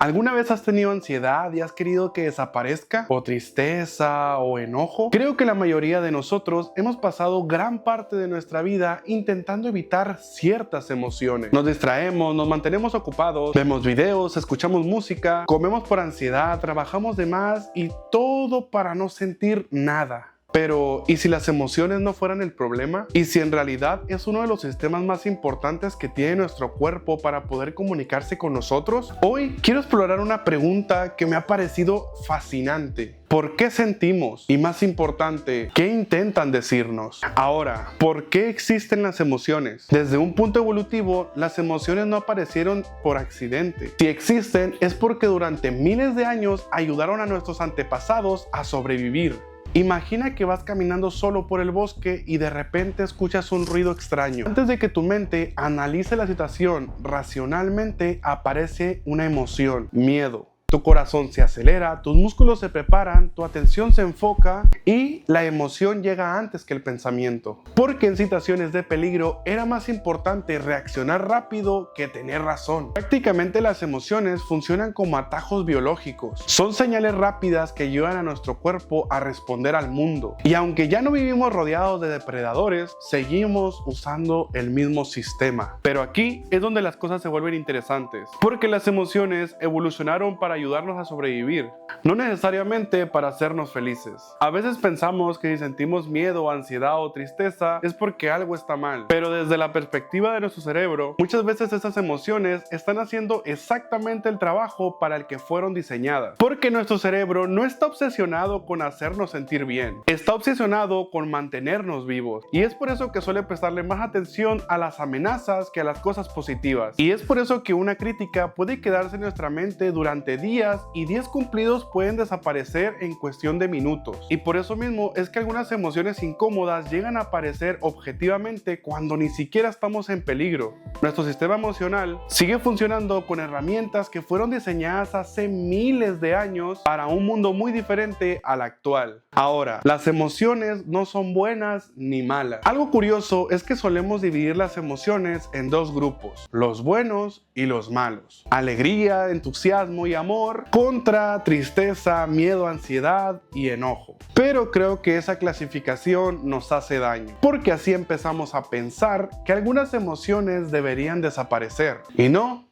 ¿Alguna vez has tenido ansiedad y has querido que desaparezca? ¿O tristeza o enojo? Creo que la mayoría de nosotros hemos pasado gran parte de nuestra vida intentando evitar ciertas emociones. Nos distraemos, nos mantenemos ocupados, vemos videos, escuchamos música, comemos por ansiedad, trabajamos de más y todo para no sentir nada. Pero, ¿y si las emociones no fueran el problema? ¿Y si en realidad es uno de los sistemas más importantes que tiene nuestro cuerpo para poder comunicarse con nosotros? Hoy quiero explorar una pregunta que me ha parecido fascinante. ¿Por qué sentimos? Y más importante, ¿qué intentan decirnos? Ahora, ¿por qué existen las emociones? Desde un punto evolutivo, las emociones no aparecieron por accidente. Si existen, es porque durante miles de años ayudaron a nuestros antepasados a sobrevivir. Imagina que vas caminando solo por el bosque y de repente escuchas un ruido extraño. Antes de que tu mente analice la situación racionalmente, aparece una emoción, miedo. Tu corazón se acelera, tus músculos se preparan, tu atención se enfoca y la emoción llega antes que el pensamiento. Porque en situaciones de peligro era más importante reaccionar rápido que tener razón. Prácticamente las emociones funcionan como atajos biológicos. Son señales rápidas que ayudan a nuestro cuerpo a responder al mundo. Y aunque ya no vivimos rodeados de depredadores, seguimos usando el mismo sistema. Pero aquí es donde las cosas se vuelven interesantes. Porque las emociones evolucionaron para ayudarnos a sobrevivir, no necesariamente para hacernos felices. A veces pensamos que si sentimos miedo, ansiedad o tristeza es porque algo está mal, pero desde la perspectiva de nuestro cerebro, muchas veces esas emociones están haciendo exactamente el trabajo para el que fueron diseñadas, porque nuestro cerebro no está obsesionado con hacernos sentir bien, está obsesionado con mantenernos vivos, y es por eso que suele prestarle más atención a las amenazas que a las cosas positivas, y es por eso que una crítica puede quedarse en nuestra mente durante días y 10 cumplidos pueden desaparecer en cuestión de minutos. Y por eso mismo es que algunas emociones incómodas llegan a aparecer objetivamente cuando ni siquiera estamos en peligro. Nuestro sistema emocional sigue funcionando con herramientas que fueron diseñadas hace miles de años para un mundo muy diferente al actual. Ahora, las emociones no son buenas ni malas. Algo curioso es que solemos dividir las emociones en dos grupos, los buenos y los malos. Alegría, entusiasmo y amor contra tristeza, miedo, ansiedad y enojo. Pero creo que esa clasificación nos hace daño, porque así empezamos a pensar que algunas emociones deberían desaparecer. Y no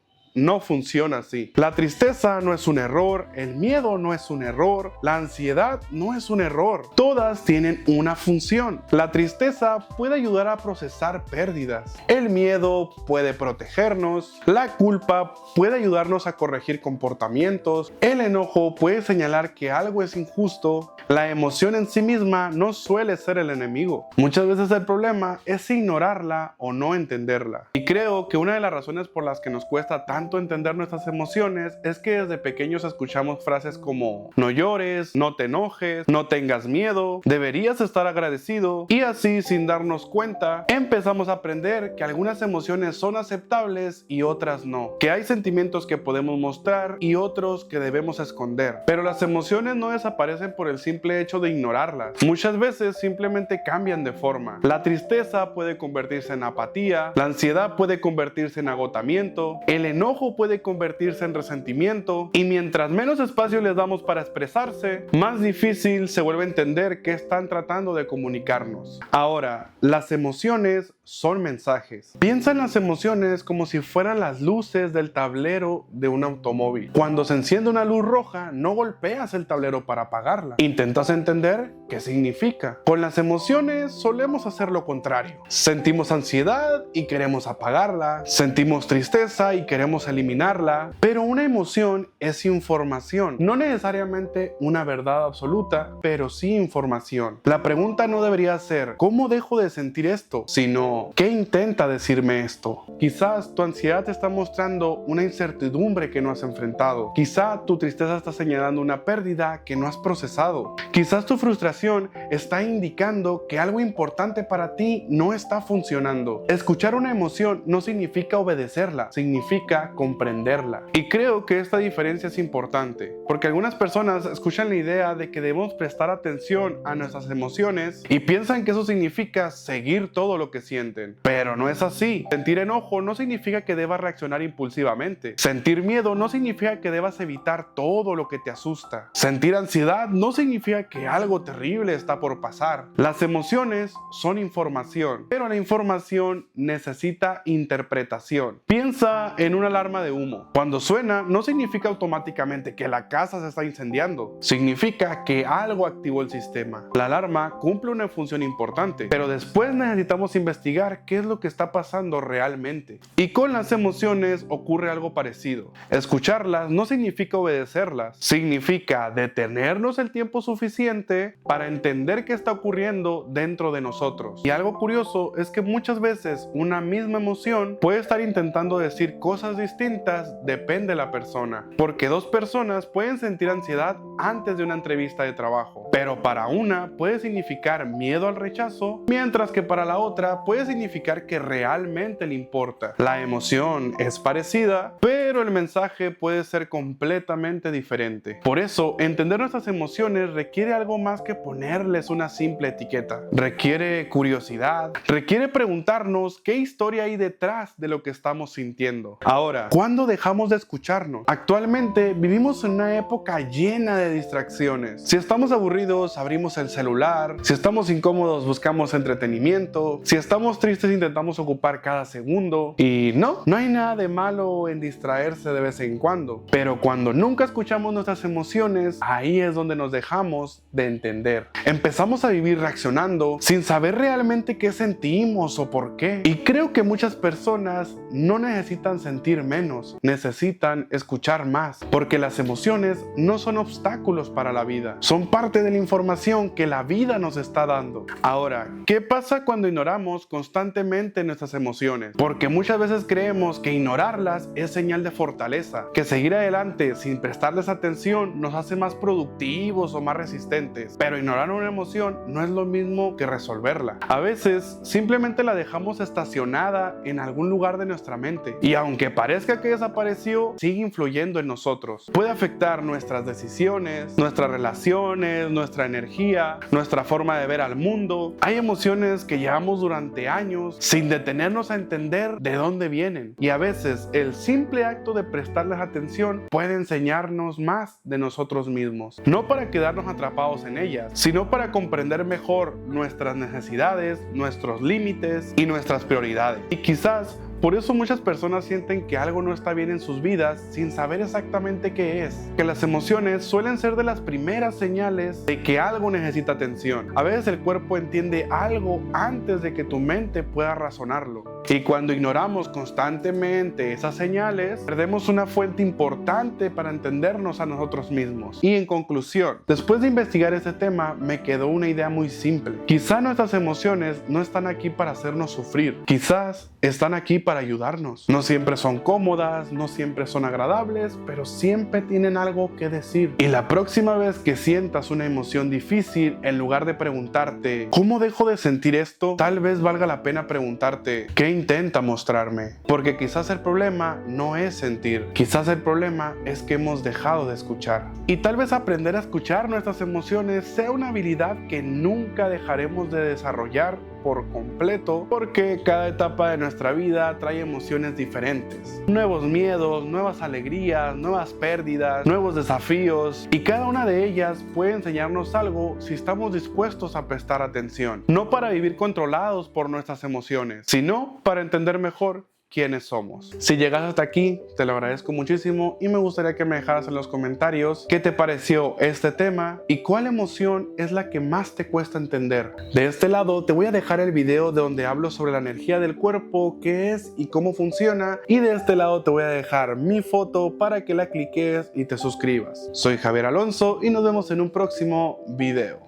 funciona así. La tristeza no es un error, el miedo no es un error, la ansiedad no es un error. Todas tienen una función. La tristeza puede ayudar a procesar pérdidas. El miedo puede protegernos. La culpa puede ayudarnos a corregir comportamientos. El enojo puede señalar que algo es injusto. La emoción en sí misma no suele ser el enemigo. Muchas veces el problema es ignorarla o no entenderla. Y creo que una de las razones por las que nos cuesta tanto entender nuestras emociones es que desde pequeños escuchamos frases como no llores, no te enojes, no tengas miedo, deberías estar agradecido, y así sin darnos cuenta empezamos a aprender que algunas emociones son aceptables y otras no, que hay sentimientos que podemos mostrar y otros que debemos esconder. Pero las emociones no desaparecen por el simple hecho de ignorarlas. Muchas veces simplemente cambian de forma. La tristeza puede convertirse en apatía, la ansiedad puede convertirse en agotamiento, el enojo puede convertirse en resentimiento, y mientras menos espacio les damos para expresarse, más difícil se vuelve a entender qué están tratando de comunicarnos. Ahora, las emociones son mensajes. Piensa en las emociones como si fueran las luces del tablero de un automóvil. Cuando se enciende una luz roja, no golpeas el tablero para apagarla. Intentas entender qué significa. Con las emociones solemos hacer lo contrario. Sentimos ansiedad y queremos apagarla. Sentimos tristeza y queremos eliminarla. Pero una emoción es información. No necesariamente una verdad absoluta, pero sí información. La pregunta no debería ser ¿cómo dejo de sentir esto?, sino ¿qué intenta decirme esto? Quizás tu ansiedad te está mostrando una incertidumbre que no has enfrentado. Quizás tu tristeza está señalando una pérdida que no has procesado. Quizás tu frustración está indicando que algo importante para ti no está funcionando. Escuchar una emoción no significa obedecerla, significa comprenderla. Y creo que esta diferencia es importante, porque algunas personas escuchan la idea de que debemos prestar atención a nuestras emociones y piensan que eso significa seguir todo lo que sienten. sienten. Pero no es así. Sentir enojo no significa que debas reaccionar impulsivamente. Sentir miedo no significa que debas evitar todo lo que te asusta. Sentir ansiedad no significa que algo terrible está por pasar. Las emociones son información, pero la información necesita interpretación. Piensa en una alarma de humo. Cuando suena, no significa automáticamente que la casa se está incendiando. Significa que algo activó el sistema. La alarma cumple una función importante, pero después necesitamos investigar qué es lo que está pasando realmente. Y con las emociones ocurre algo parecido. Escucharlas no significa obedecerlas. Significa detenernos el tiempo suficiente para entender qué está ocurriendo dentro de nosotros. Y algo curioso es que muchas veces una misma emoción puede estar intentando decir cosas distintas, depende de la persona. Porque dos personas pueden sentir ansiedad antes de una entrevista de trabajo, pero para una puede significar miedo al rechazo, mientras que para la otra puede significar que realmente le importa. La emoción es parecida, pero el mensaje puede ser completamente diferente. Por eso, entender nuestras emociones requiere algo más que ponerles una simple etiqueta. Requiere curiosidad, requiere preguntarnos qué historia hay detrás de lo que estamos sintiendo. Ahora, ¿cuándo dejamos de escucharnos? Actualmente vivimos en una época llena de distracciones. Si estamos aburridos, abrimos el celular. Si estamos incómodos, buscamos entretenimiento. Si estamos tristes, intentamos ocupar cada segundo. Y no hay nada de malo en distraerse de vez en cuando. Pero cuando nunca escuchamos nuestras emociones, ahí es donde nos dejamos de entender. Empezamos a vivir reaccionando sin saber realmente qué sentimos o por qué. Y creo que muchas personas no necesitan sentir menos, necesitan escuchar más, porque las emociones no son obstáculos para la vida, son parte de la información que la vida nos está dando. Ahora, ¿qué pasa cuando ignoramos constantemente nuestras emociones? Porque muchas veces creemos que ignorarlas es señal de fortaleza, que seguir adelante sin prestarles atención nos hace más productivos o más resistentes, pero ignorar una emoción no es lo mismo que resolverla. A veces simplemente la dejamos estacionada en algún lugar de nuestra mente, y aunque parezca que desapareció, sigue influyendo en nosotros. Puede afectar nuestras decisiones, nuestras relaciones, nuestra energía, nuestra forma de ver al mundo. Hay emociones que llevamos durante años sin detenernos a entender de dónde vienen, y a veces el simple acto de prestarles atención puede enseñarnos más de nosotros mismos, no para quedarnos atrapados en ellas, sino para comprender mejor nuestras necesidades, nuestros límites y nuestras prioridades. Y quizás por eso muchas personas sienten que algo no está bien en sus vidas sin saber exactamente qué es. Que las emociones suelen ser de las primeras señales de que algo necesita atención. A veces el cuerpo entiende algo antes de que tu mente pueda razonarlo. Y cuando ignoramos constantemente esas señales, perdemos una fuente importante para entendernos a nosotros mismos. Y en conclusión, después de investigar este tema, me quedó una idea muy simple. Quizá nuestras emociones no están aquí para hacernos sufrir. Quizás están aquí para ayudarnos. No siempre son cómodas, no siempre son agradables, pero siempre tienen algo que decir. Y la próxima vez que sientas una emoción difícil, en lugar de preguntarte ¿cómo dejo de sentir esto?, tal vez valga la pena preguntarte ¿qué intenta mostrarme? Porque quizás el problema no es sentir, quizás el problema es que hemos dejado de escuchar. Y tal vez aprender a escuchar nuestras emociones sea una habilidad que nunca dejaremos de desarrollar por completo, porque cada etapa de nuestra vida trae emociones diferentes, nuevos miedos, nuevas alegrías, nuevas pérdidas, nuevos desafíos, y cada una de ellas puede enseñarnos algo si estamos dispuestos a prestar atención, no para vivir controlados por nuestras emociones, sino para entender mejor quiénes somos. Si llegaste hasta aquí, te lo agradezco muchísimo y me gustaría que me dejaras en los comentarios qué te pareció este tema y cuál emoción es la que más te cuesta entender. De este lado te voy a dejar el video donde hablo sobre la energía del cuerpo, qué es y cómo funciona, y de este lado te voy a dejar mi foto para que la cliques y te suscribas. Soy Javier Alonso y nos vemos en un próximo video.